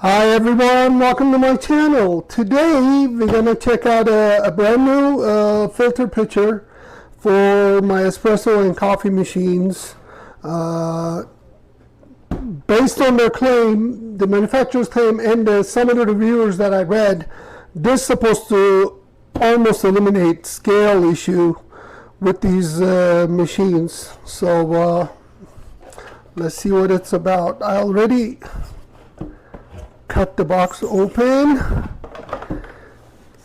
Hi everyone, welcome to my channel. Today we're going to check out a brand new filter pitcher for my espresso and coffee machines. Based on their claim, the manufacturer's claim and some of the reviewers that I read, this is supposed to almost eliminate scale issue with these machines. So let's see what it's about. I already cut the box open,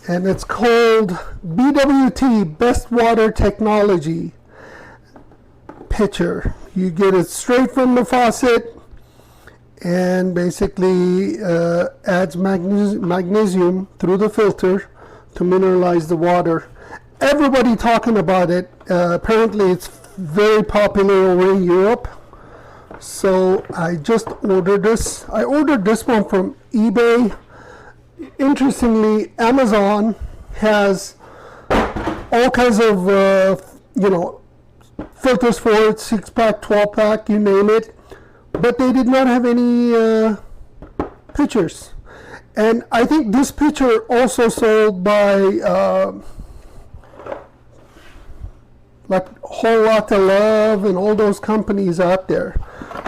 and it's called BWT Best Water Technology Pitcher. You get it straight from the faucet and basically adds magnesium through the filter to mineralize the water. Everybody talking about it. Apparently it's very popular over in Europe. So I just ordered this. I ordered this one from eBay. Interestingly, Amazon has all kinds of filters for it, 6-pack, 12-pack, you name it, but they did not have any pitchers. And I think this pitcher also sold by like Whole Lotta Love and all those companies out there.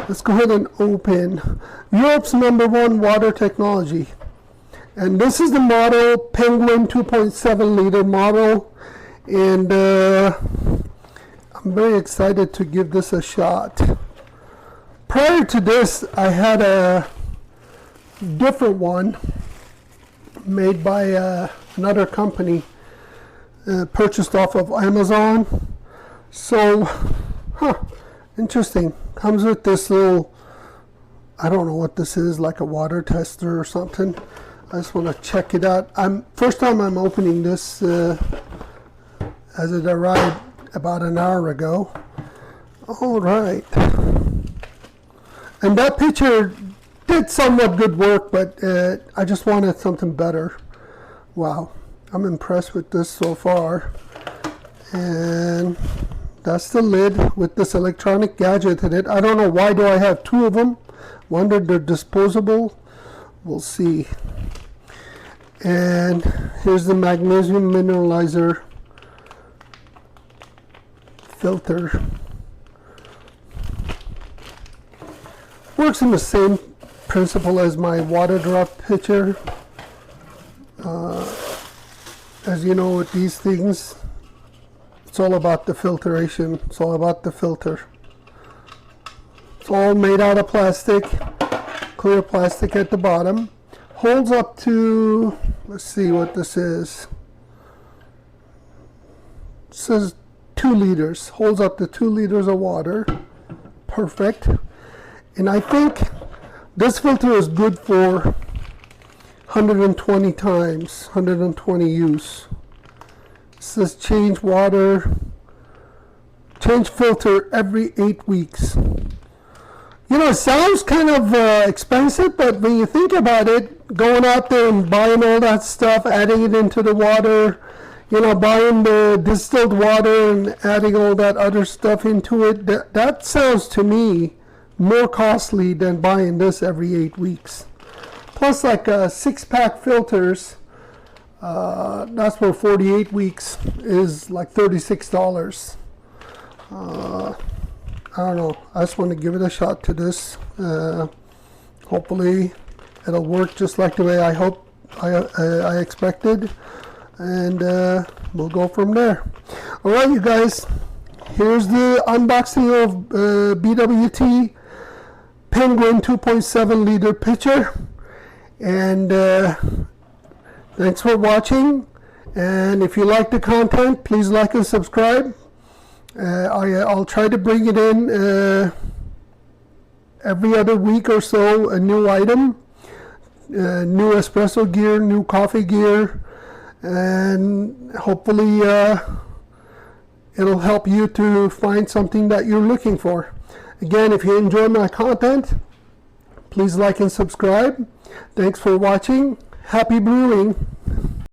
Let's go ahead and open Europe's #1 water technology. And this is the model, Penguin 2.7 liter model. And I'm very excited to give this a shot. Prior to this, I had a different one made by another company, purchased off of Amazon. So, interesting. Comes with this little, I don't know what this is, like a water tester or something. I just want to check it out. First time I'm opening this, as it arrived about an hour ago. All right. And that pitcher did somewhat good work, but I just wanted something better. Wow, I'm impressed with this so far. And that's the lid with this electronic gadget in it. I don't know why do I have two of them. Wonder they're disposable. We'll see. And here's the magnesium mineralizer filter. Works in the same principle as my water drop pitcher. As you know, with these things, it's all about the filtration. It's all about the filter. It's all made out of plastic, clear plastic at the bottom. Holds up to, let's see what this is. It says 2 liters. Holds up to 2 liters of water. Perfect. And I think this filter is good for 120 times, 120 use. It says change filter every 8 weeks. You know, it sounds kind of expensive, but when you think about it, going out there and buying all that stuff, adding it into the water, you know, buying the distilled water and adding all that other stuff into it, that sounds to me more costly than buying this every 8 weeks. Plus, like 6-pack filters, that's for 48 weeks, is like $36. I don't know. I just want to give it a shot to this. Hopefully, it'll work just like the way I expected, and we'll go from there. All right, you guys. Here's the unboxing of BWT Penguin 2.7 liter pitcher. And thanks for watching. And if you like the content, please like and subscribe. I'll try to bring it in every other week or so, a new item, new espresso gear, new coffee gear, and hopefully it'll help you to find something that you're looking for. Again, if you enjoy my content, please like and subscribe. Thanks for watching. Happy brewing.